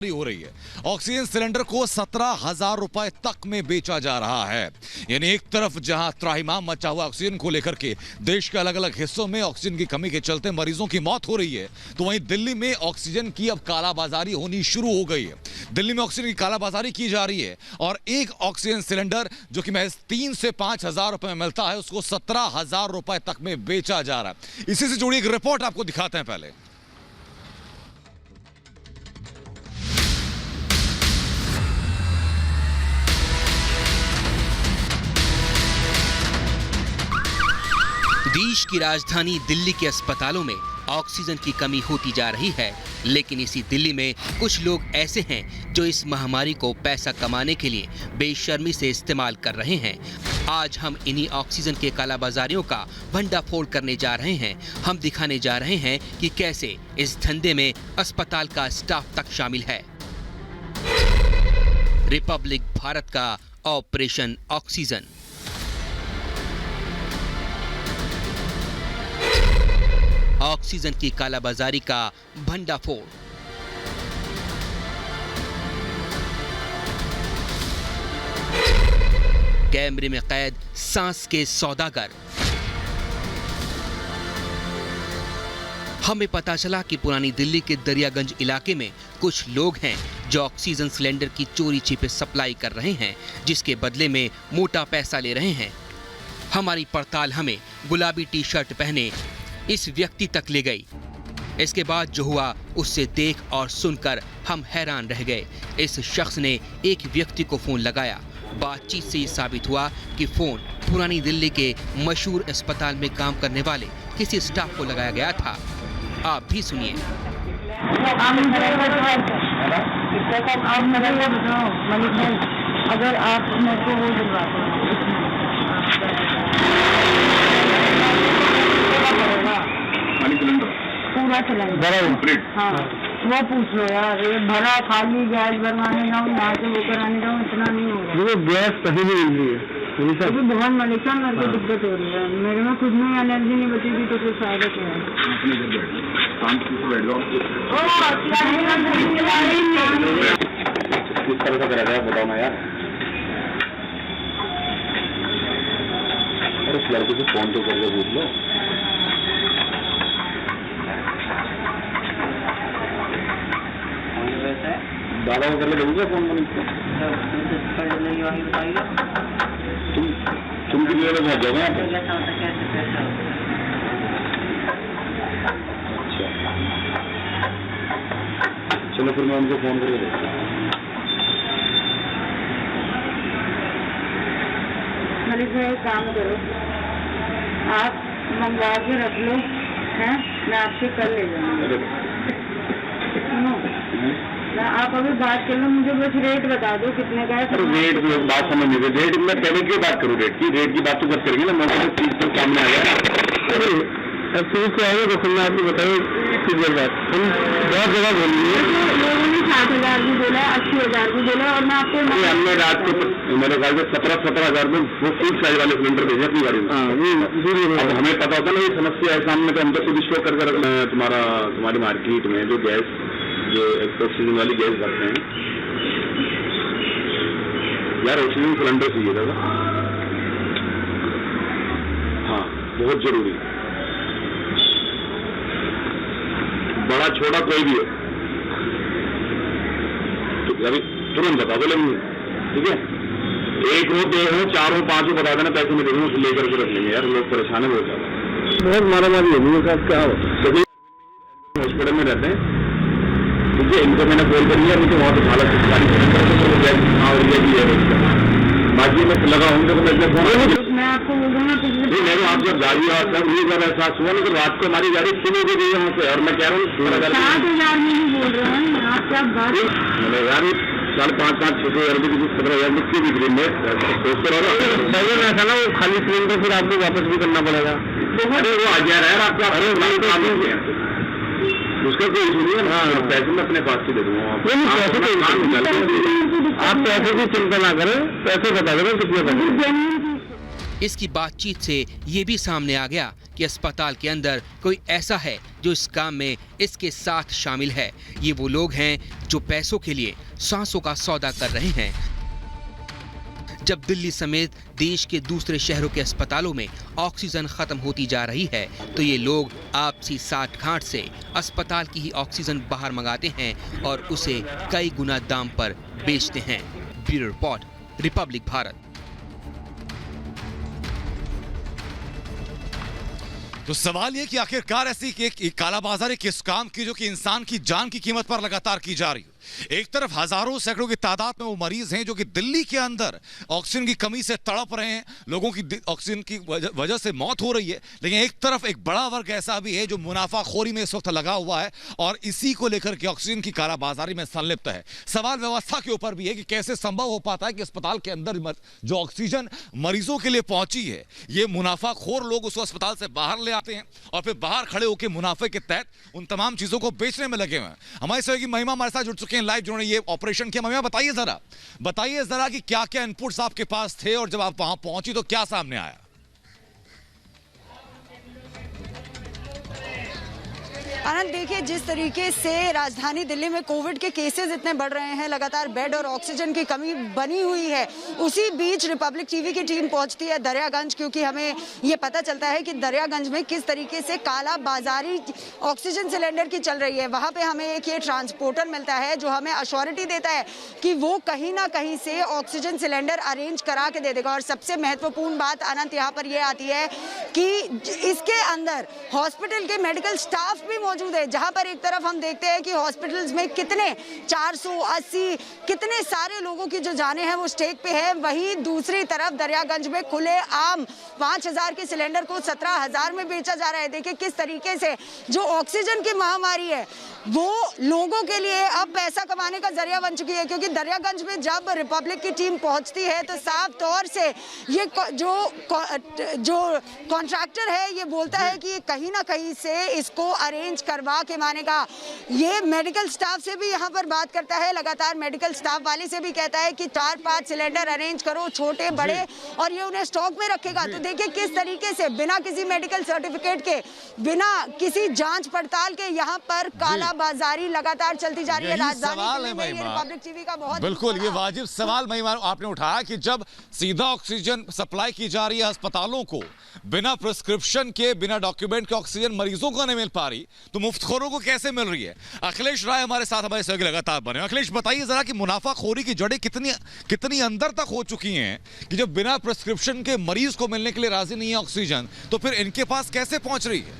हो रही है। ऑक्सीजन सिलेंडर को 17,000 रुपए तक में बेचा जा रहा है। यानी एक तरफ जहां त्राहिमाम मचा हुआ ऑक्सीजन को लेकर के देश के अलग अलग हिस्सों में ऑक्सीजन की कमी के चलते मरीजों की मौत हो रही है, तो वहीं दिल्ली में ऑक्सीजन की अब कालाबाजारी होनी शुरू हो गई है। दिल्ली में ऑक्सीजन की कालाबाजारी की जा रही है और एक ऑक्सीजन सिलेंडर जो कि महज 3 से 5,000 रुपए में मिलता है, उसको 17,000 रुपए तक में बेचा जा रहा है। इसी से जुड़ी एक रिपोर्ट आपको दिखाते हैं। पहले देश की राजधानी दिल्ली के अस्पतालों में ऑक्सीजन की कमी होती जा रही है, लेकिन इसी दिल्ली में कुछ लोग ऐसे हैं जो इस महामारी को पैसा कमाने के लिए बेशर्मी से इस्तेमाल कर रहे हैं। आज हम इन्हीं ऑक्सीजन के कालाबाजारियों का भंडाफोड़ करने जा रहे हैं। हम दिखाने जा रहे हैं कि कैसे इस धंधे में अस्पताल का स्टाफ तक शामिल है। रिपब्लिक भारत का ऑपरेशन ऑक्सीजन। ऑक्सीजन की कालाबाजारी का भंडाफोड़। कैमरे में कैद सांस के सौदागर। हमें पता चला कि पुरानी दिल्ली के दरियागंज इलाके में कुछ लोग हैं जो ऑक्सीजन सिलेंडर की चोरी छिपे सप्लाई कर रहे हैं, जिसके बदले में मोटा पैसा ले रहे हैं। हमारी पड़ताल हमें गुलाबी टी शर्ट पहने इस व्यक्ति तक ले गई। इसके बाद जो हुआ उससे देख और सुनकर हम हैरान रह गए। इस शख्स ने एक व्यक्ति को फोन लगाया। बातचीत से ये साबित हुआ कि फोन पुरानी दिल्ली के मशहूर अस्पताल में काम करने वाले किसी स्टाफ को लगाया गया था। आप भी सुनिए। अगर आप मेरे को वो दिलवाते पूरा सिलेंडर, हाँ वो पूछ लो यार, ये भरा खाली गैस भरवाने जाऊँ, यहाँ से वो कराने जाऊँ, इतना नहीं होगा। देखो गैस कहीं नहीं मिल रही है, क्योंकि बहुत मलिका मेरे को दिक्कत हो रही है। मेरे में खुद में एनर्जी नहीं बचेगी तो फिर फायदा क्या है। किस तरह का करा गया बताओ ना यार। और उस लड़के से फोन तो करके पूछ लो। दादा को करके देखूंगा फोन तुम कितनी देर में पहुंच जाओगे? चलो फिर मैं उनको फोन करके देखता हूँ। मलिक भाई एक काम करो, आप मंगवा के रख लो, हैं मैं आपसे कल ले जाऊंगा। आप अभी बात कर लो, मुझे बस रेट बता दो कितने का है। रेट की बात समझ नहीं, रेट मैं पहले क्यों बात करूँ? रेट की बात तो कर करेंगे ना। मैं चीज पर सामने आ गया चीज से आएगा तो मैं आपको बताऊँ क्लियर बात। हम बहुत जगह बोली है, लोगों ने 60,000 भी बोला, 80,000 भी बोला, और मैं आपको हमने रात को मेरे ख्याल से 17,000 में वो फुल साइज वाले सिलेंडर भेजे अपनी गाड़ी में। अब हमें पता होता ना ये समस्या है सामने, तो हम तो खुद स्टॉक करके रखना है। तुम्हारी मार्केट में जो गैस जो ऑक्सीजन वाली गैस भरते हैं यार, ऑक्सीजन सिलेंडर चाहिए था। हाँ बहुत जरूरी, बड़ा छोटा कोई भी हो तो अभी तुरंत बता दो। लेंगे ठीक है, एक हो, दो हो, चार हो, पांच हो, बता देना, पैसे में देंगे, उसको लेकर के रख लेंगे। यार लोग परेशान है बहुत ज्यादा, बहुत मारामारी होगी साहब। क्या हो सभी हॉस्पिटल में रहते हैं, ठीक है। इनको मैंने कॉल करी है, मुझे वहाँ पे हालत बाकी मैं लगा हूँ तो मैं आपको बोल रहा हूँ मेरे आप जब गाड़ी ये जब एहसास हुआ ना तो रात को हमारी गाड़ी सुनी दे गई वहाँ से। और मैं कह रहा हूँ 7,000 में ही बोल रहे हैं आप, क्या बात मैंने यार 5,500 6,000 रुपये 17,000 में क्यों बिक्री में सोचते रहो ना। ऐसा ना वो खाली सिलेंडर फिर आपको वापस भी करना पड़ेगा। अरे वो आ जा रहा है आपका, अरे उसका कोई इशू नहीं है ना। पैसे मैं अपने पास से दे दूंगा। आप पैसे की चिंता ना करें, पैसे बता देना कितने पैसे। इसकी बातचीत से ये भी सामने आ गया कि अस्पताल के अंदर कोई ऐसा है जो इस काम में इसके साथ शामिल है। ये वो लोग हैं जो पैसों के लिए सांसों का सौदा कर रहे हैं। जब दिल्ली समेत देश के दूसरे शहरों के अस्पतालों में ऑक्सीजन खत्म होती जा रही है तो ये लोग आपसी साठ-गांठ से अस्पताल की ही ऑक्सीजन बाहर मंगाते हैं और उसे कई गुना दाम पर बेचते हैं। Bureau report, Republic Bharat. तो सवाल ये कि आखिरकार ऐसी कालाबाजारी किस काम की जो कि इंसान की जान की कीमत पर लगातार की जा रही है। एक तरफ हजारों सैकड़ों की तादाद में वो मरीज हैं जो कि दिल्ली के अंदर ऑक्सीजन की कमी से तड़प रहे हैं, लोगों की ऑक्सीजन की वजह से मौत हो रही है। लेकिन एक तरफ एक बड़ा वर्ग ऐसा भी है जो मुनाफाखोरी में इस वक्त लगा हुआ है और इसी को लेकर के ऑक्सीजन की कालाबाजारी में संलिप्त है। सवाल व्यवस्था के ऊपर भी है कि कैसे संभव हो पाता है कि अस्पताल के अंदर जो ऑक्सीजन मरीजों के लिए पहुंची है, ये मुनाफाखोर लोग उसको अस्पताल से बाहर ले आते हैं और फिर बाहर खड़े होकर मुनाफे के तहत उन तमाम चीजों को बेचने में लगे हुए हैं। हमारे सहयोगी महिमा हमारे साथ जुड़ चुके हैं लाइव, जिन्होंने ये ऑपरेशन किया। महिमा, बताइए जरा कि क्या क्या इनपुट्स आपके पास थे और जब आप वहां पहुंची तो क्या सामने आया? आनंद, देखिए जिस तरीके से राजधानी दिल्ली में कोविड के केसेस इतने बढ़ रहे हैं, लगातार बेड और ऑक्सीजन की कमी बनी हुई है, उसी बीच रिपब्लिक टीवी की टीम पहुंचती है दरियागंज, क्योंकि हमें ये पता चलता है कि दरियागंज में किस तरीके से काला बाजारी ऑक्सीजन सिलेंडर की चल रही है। वहां पे हमें एक ये ट्रांसपोर्टर मिलता है जो हमें अश्योरिटी देता है कि वो कहीं ना कहीं से ऑक्सीजन सिलेंडर अरेंज करा के दे देगा। और सबसे महत्वपूर्ण बात आनंद यहाँ पर यह आती है कि इसके अंदर हॉस्पिटल के मेडिकल स्टाफ भी मौजूद है, जहां पर एक तरफ हम देखते हैं कि हॉस्पिटल्स में कितने 480 कितने सारे लोगों की जो जानें हैं वो स्टेक पे है, वहीं दूसरी तरफ दरियागंज में खुले आम 5000 के सिलेंडर को 17,000 में बेचा जा रहा है। देखिए किस तरीके से जो ऑक्सीजन की महामारी है वो लोगों के लिए अब पैसा कमाने का जरिया बन चुकी है, क्योंकि दरियागंज में जब रिपब्लिक की टीम पहुंचती है तो साफ तौर से ये जो कॉन्ट्रैक्टर है ये बोलता है कि कहीं ना कहीं से इसको अरेंज करवा के मानेगा। ये मेडिकल स्टाफ से भी यहाँ पर बात करता है, लगातार मेडिकल स्टाफ वाले से भी कहता है कि 4-5 सिलेंडर अरेंज करो, छोटे बड़े, और ये उन्हें स्टॉक में रखेगा। तो देखिए किस तरीके से बिना किसी मेडिकल सर्टिफिकेट के, बिना किसी जांच पड़ताल के यहाँ पर कालाबाजारी लगातार चलती जा रही है। राजधानी में रिपब्लिक टीवी का बहुत बिल्कुल ये वाजिब सवाल महिमा आपने उठाया कि जब सीधा ऑक्सीजन सप्लाई की जा रही है अस्पतालों को, बिना प्रिस्क्रिप्शन के, बिना डॉक्यूमेंट के ऑक्सीजन मरीजों को नहीं मिल पा रही तो मुफ्तखोरों को कैसे मिल रही है? अखिलेश राय हमारे साथ हमारे सहयोगी लगातार बने। अखिलेश, बताइए जरा कि मुनाफाखोरी की जड़ें कितनी अंदर तक हो चुकी हैं कि जब बिना प्रिस्क्रिप्शन के मरीज को मिलने के लिए राजी नहीं है ऑक्सीजन, तो फिर इनके पास कैसे पहुंच रही है?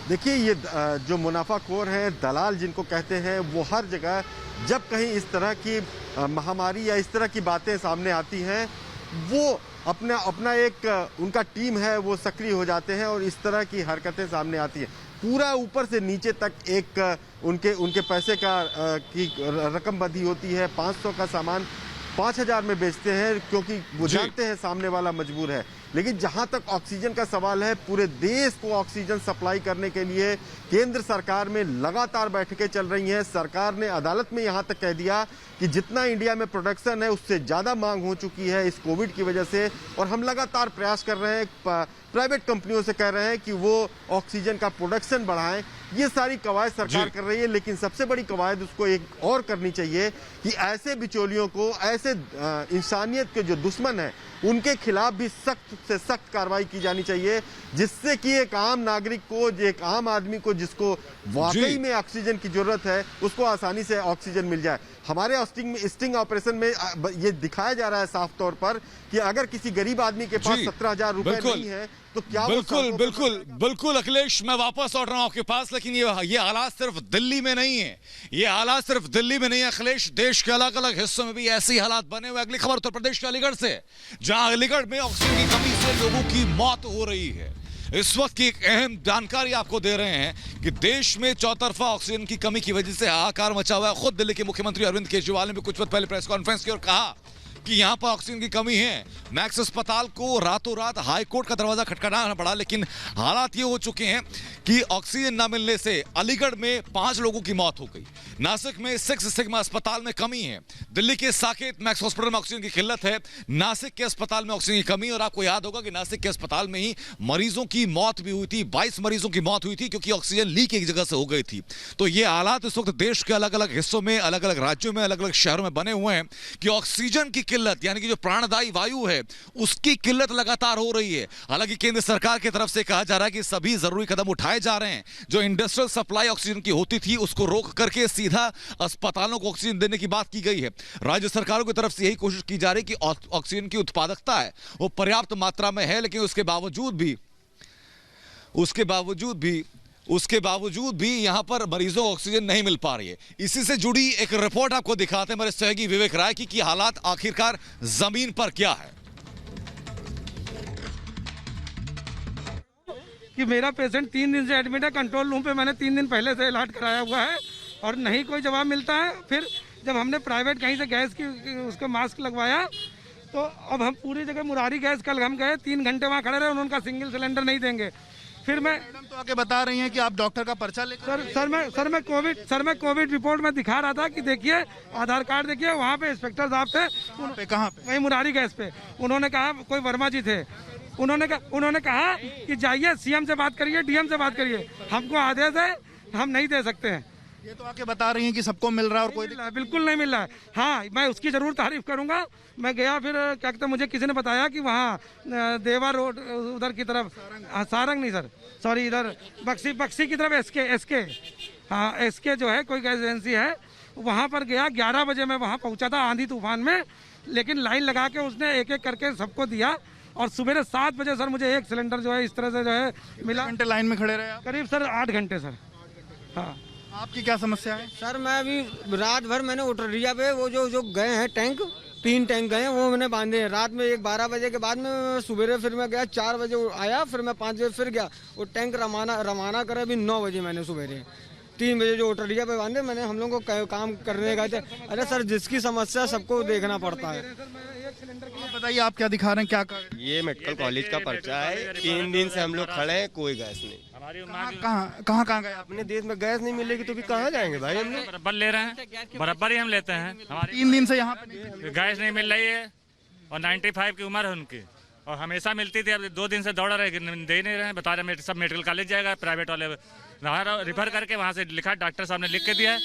देखिए ये जो मुनाफाखोर हैं, दलाल जिनको कहते हैं, वो हर जगह जब कहीं इस तरह की महामारी या इस तरह की बातें सामने आती हैं, वो अपना एक उनका टीम है वो सक्रिय हो जाते हैं और इस तरह की हरकतें सामने आती हैं। पूरा ऊपर से नीचे तक एक उनके पैसे की रकम बंधी होती है। 500 का सामान 5000 में बेचते हैं क्योंकि वो जानते हैं सामने वाला मजबूर है। लेकिन जहां तक ऑक्सीजन का सवाल है, पूरे देश को ऑक्सीजन सप्लाई करने के लिए केंद्र सरकार में लगातार बैठकें चल रही हैं। सरकार ने अदालत में यहां तक कह दिया कि जितना इंडिया में प्रोडक्शन है उससे ज़्यादा मांग हो चुकी है इस कोविड की वजह से, और हम लगातार प्रयास कर रहे हैं, प्राइवेट कंपनियों से कह रहे हैं कि वो ऑक्सीजन का प्रोडक्शन बढ़ाएं। ये सारी कवायद सरकार कर रही है, लेकिन सबसे बड़ी कवायद उसको एक और करनी चाहिए कि ऐसे बिचौलियों को, ऐसे इंसानियत के जो दुश्मन हैं, उनके खिलाफ भी सख्त से सख्त कार्रवाई की जानी चाहिए, जिससे कि एक आम नागरिक को, एक आम आदमी को जिसको वाकई में ऑक्सीजन की जरूरत है, उसको आसानी से ऑक्सीजन मिल जाए। हमारे स्टिंग ऑपरेशन में ये दिखाया जा रहा है साफ तौर पर कि अगर किसी गरीब आदमी के पास 17,000 रुपए नहीं है तो क्या बिल्कुल अखिलेश, मैं वापस लौट रहा हूं आपके पास, लेकिन ये हालात सिर्फ दिल्ली में नहीं है, ये हालात सिर्फ दिल्ली में नहीं है अखिलेश, देश के अलग अलग हिस्सों में भी ऐसे ही हालात बने हुए। अगली खबर उत्तर प्रदेश के अलीगढ़ से, जहां अलीगढ़ में ऑक्सीजन की कमी से लोगों की मौत हो रही है। इस वक्त की एक अहम जानकारी आपको दे रहे हैं कि देश में चौतरफा ऑक्सीजन की कमी की वजह से हाहाकार मचा हुआ है। खुद दिल्ली के मुख्यमंत्री अरविंद केजरीवाल ने भी कुछ वक्त पहले प्रेस कॉन्फ्रेंस की और कहा कि यहाँ पर ऑक्सीजन की कमी है। मैक्स अस्पताल को रातों रात हाईकोर्ट का दरवाजा खटखटाना पड़ा, लेकिन हालात ये हो चुके हैं कि ऑक्सीजन न मिलने से अलीगढ़ में 5 लोगों की मौत हो गई, नासिक में 6 सिग्मा अस्पताल में कमी है, दिल्ली के साकेत मैक्स हॉस्पिटल में ऑक्सीजन की किल्लत है, नासिक के अस्पताल में ऑक्सीजन की कमी। और आपको याद होगा कि नासिक के अस्पताल में ही मरीजों की मौत भी हुई थी, 22 मरीजों की मौत हुई थी क्योंकि ऑक्सीजन लीक एक जगह से हो गई थी। तो ये हालात इस वक्त देश के अलग अलग हिस्सों में, अलग अलग राज्यों में, अलग अलग शहरों में बने हुए हैं कि ऑक्सीजन की किल्लत यानी कि जो प्राणदायी वायु है उसकी किल्लत लगातार हो रही है। हालांकि केंद्र सरकार की तरफ से कहा जा रहा है कि सभी जरूरी कदम उठाए जा रहे हैं। जो इंडस्ट्रियल सप्लाई ऑक्सीजन की होती थी उसको रोक करके सीधा अस्पतालों को ऑक्सीजन देने की बात की गई है। राज्य सरकारों की तरफ से यही कोशिश की जा रही है कि ऑक्सीजन की उत्पादकता है वो पर्याप्त मात्रा में है, लेकिन उसके बावजूद भी यहां पर मरीजों को ऑक्सीजन नहीं मिल पा रही है। इसी से जुड़ी एक रिपोर्ट आपको दिखाते हैं मेरे सहयोगी विवेक राय की कि हालात आखिरकार जमीन पर क्या है। कि मेरा पेशेंट 3 दिन से एडमिट है, कंट्रोल रूम पे मैंने 3 दिन पहले से इलाज कराया हुआ है और नहीं कोई जवाब मिलता है। फिर जब हमने प्राइवेट कहीं से गैस की उसका मास्क लगवाया तो अब हम पूरी जगह मुरारी गैस कल हम गए 3 घंटे वहाँ खड़े रहे, उन्होंने सिंगल सिलेंडर नहीं देंगे। फिर मैडम तो आके बता रही हैं कि आप डॉक्टर का पर्चा लेकर सर मैं कोविड रिपोर्ट में दिखा रहा था कि देखिए आधार कार्ड देखिए, वहाँ पे इंस्पेक्टर साहब थे, कहाँ पे? वही मुरारी गैस पे। उन्होंने कहा कोई वर्मा जी थे, उन्होंने कहा कि जाइए सीएम से बात करिए, डीएम से बात करिए, हमको आदेश है, हम नहीं दे सकते हैं। ये तो आके बता रही हैं कि सबको मिल रहा है और कोई बिल्कुल नहीं मिल रहा है। हाँ, मैं उसकी जरूर तारीफ करूंगा। मैं गया, फिर क्या कहते हैं, मुझे किसी ने बताया कि वहाँ देवा रोड उधर की तरफ, सारंग नहीं सर, सॉरी, इधर बक्सी की तरफ एसके जो है कोई गैस एजेंसी है, वहाँ पर गया। 11 बजे मैं वहाँ पहुँचा था आंधी तूफान में, लेकिन लाइन लगा के उसने एक एक करके सबको दिया। और सुबह 7 बजे सर मुझे एक सिलेंडर जो है इस तरह से जो है मिला। घंटे लाइन में खड़े रहे आप? करीब सर 8 घंटे सर। हाँ, आपकी क्या समस्या है? सर मैं अभी रात भर मैंने उटरिया पे वो जो गए हैं टैंक, 3 टैंक गए हैं, वो मैंने बांधे हैं। रात में 12 बजे के बाद में सुबह फिर मैं गया, 4 बजे आया, फिर मैं 5 बजे फिर गया। वो टैंक रवाना करे अभी 9 बजे मैंने सुबह 3 बजे जो उटरिया पे बांधे मैंने, हम लोगों को काम करने गए थे। अरे सर जिसकी समस्या सबको देखना पड़ता है। बताइए आप क्या दिखा रहे हैं, क्या कर? ये मेडिकल कॉलेज का पर्चा है, 3 दिन से हम लोग खड़े हैं, कोई गैस नहीं। कहाँ गए? अपने देश में गैस नहीं मिलेगी तो भी कहाँ जाएंगे भाई? हम लोग बराबर ले रहे हैं, बराबर ही हम लेते हैं। हमारी 3 दिन से यहाँ पे गैस नहीं मिल रही है और 95 की उम्र है उनकी, और हमेशा मिलती थी। अब 2 दिन से दौड़ रहे, दे नहीं रहे हैं, बता रहे सब मेडिकल कॉलेज जाएगा, प्राइवेट वाले वहाँ रिफर करके वहाँ से लिखा, डॉक्टर साहब ने लिख के दिया है,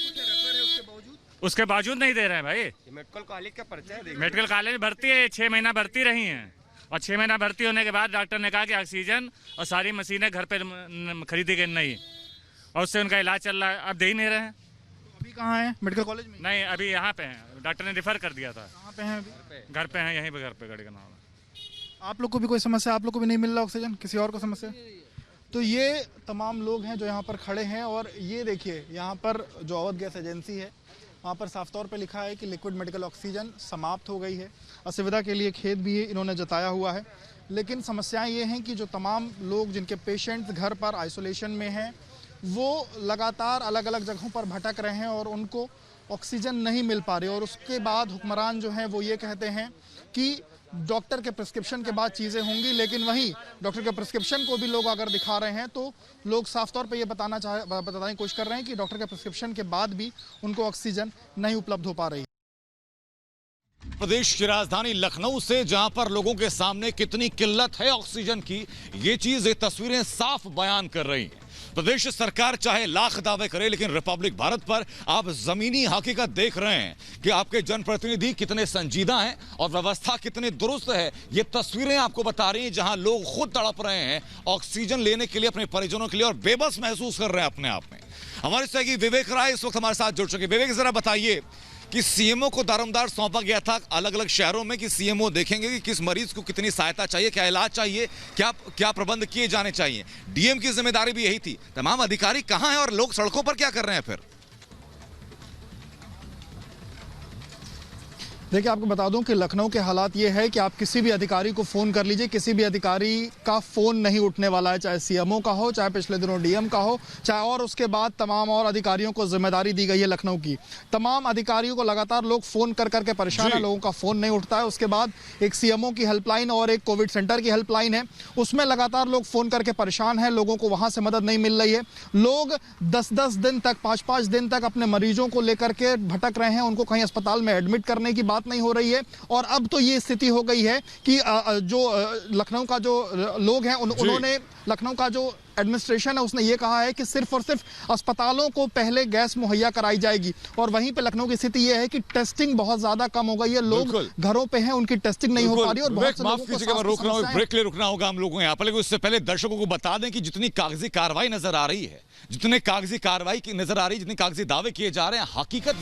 उसके बावजूद नहीं दे रहे हैं भाई। मेडिकल कॉलेज का पर्चा है, मेडिकल कॉलेज में भर्ती है, 6 महीना भर्ती रही हैं, और 6 महीना भर्ती होने के बाद डॉक्टर ने कहा कि ऑक्सीजन और सारी मशीनें घर पे खरीदी गई नहीं, और उससे उनका इलाज चल रहा है। अब दे ही नहीं रहे हैं। अभी कहाँ है? मेडिकल कॉलेज में नहीं, अभी यहाँ पे हैं, डॉक्टर ने रिफर कर दिया था। कहाँ पे हैं अभी? घर पे हैं, यहीं पे घर पे गाड़ी का नाम है। आप लोग को भी कोई समस्या? आप लोग को भी नहीं मिल रहा ऑक्सीजन? किसी और को समस्या? तो ये तमाम लोग हैं जो यहाँ पर खड़े हैं। और ये देखिए यहाँ पर जो अवध गैस एजेंसी है, वहाँ पर साफ तौर पे लिखा है कि लिक्विड मेडिकल ऑक्सीजन समाप्त हो गई है। असुविधा के लिए खेद भी इन्होंने जताया हुआ है, लेकिन समस्याएं ये हैं कि जो तमाम लोग जिनके पेशेंट्स घर पर आइसोलेशन में हैं, वो लगातार अलग अलग जगहों पर भटक रहे हैं और उनको ऑक्सीजन नहीं मिल पा रही। और उसके बाद हुक्मरान जो हैं वो ये कहते हैं कि डॉक्टर के प्रिस्क्रिप्शन के बाद चीज़ें होंगी, लेकिन वहीं डॉक्टर के प्रिस्क्रिप्शन को भी लोग अगर दिखा रहे हैं तो लोग साफ तौर पे ये बताने की कोशिश कर रहे हैं कि डॉक्टर के प्रिस्क्रिप्शन के बाद भी उनको ऑक्सीजन नहीं उपलब्ध हो पा रही। प्रदेश की राजधानी लखनऊ से जहां पर लोगों के सामने कितनी किल्लत है ऑक्सीजन की, ये चीज, ये तस्वीरें साफ बयान कर रही हैं। प्रदेश सरकार चाहे लाख दावे करे, लेकिन रिपब्लिक भारत पर आप जमीनी हकीकत देख रहे हैं कि आपके जनप्रतिनिधि कितने संजीदा हैं और व्यवस्था कितनी दुरुस्त है। ये तस्वीरें आपको बता रही हैं जहां लोग खुद तड़प रहे हैं ऑक्सीजन लेने के लिए, अपने परिजनों के लिए, और बेबस महसूस कर रहे हैं अपने आप में। हमारे सहयोगी विवेक राय इस वक्त हमारे साथ जुड़ चुके। विवेक, जरा बताइए कि सीएमओ को दारोमदार सौंपा गया था अलग अलग शहरों में कि सीएमओ देखेंगे कि किस मरीज को कितनी सहायता चाहिए, क्या इलाज चाहिए, क्या प्रबंध किए जाने चाहिए। डीएम की जिम्मेदारी भी यही थी। तमाम अधिकारी कहां हैं और लोग सड़कों पर क्या कर रहे हैं फिर? देखिए, आपको बता दूं कि लखनऊ के हालात ये है कि आप किसी भी अधिकारी को फ़ोन कर लीजिए, किसी भी अधिकारी का फ़ोन नहीं उठने वाला है, चाहे सीएमओ का हो, चाहे पिछले दिनों डीएम का हो, चाहे और उसके बाद तमाम और अधिकारियों को जिम्मेदारी दी गई है लखनऊ की। तमाम अधिकारियों को लगातार लोग फ़ोन कर करके परेशान है, लोगों का फ़ोन नहीं उठता है। उसके बाद एक सीएमओ की हेल्पलाइन और एक कोविड सेंटर की हेल्पलाइन है, उसमें लगातार लोग फ़ोन करके परेशान हैं, लोगों को वहाँ से मदद नहीं मिल रही है। लोग 10-10 दिन तक, 5-5 दिन तक अपने मरीजों को लेकर के भटक रहे हैं, उनको कहीं अस्पताल में एडमिट करने की बात नहीं हो रही है। और अब तो ये स्थिति हो गई है कि जो लखनऊ का जो लोग हैं उन्होंने, लखनऊ का जो एडमिनिस्ट्रेशन है उसने ये कहा है कि सिर्फ और सिर्फ अस्पतालों को पहले गैस मुहैया कराई जाएगी। और वहीं पे लखनऊ की स्थिति ये है कि टेस्टिंग बहुत ज्यादा कम हो गई है, लोग घरों पे हैं, उनकी टेस्टिंग नहीं हो पा रही। और बहुत से लोगों को रोक रहा हूं, ब्रेक ले रुकना होगा हम लोगों को यहाँ पर। लेकिन उससे पहले दर्शकों को बता दें कि जितनी कागजी कार्रवाई नजर आ रही है, जितने कागजी कार्रवाई की नजर आ रही है, जितने कागजी दावे किए जा रहे हैं, हकीकत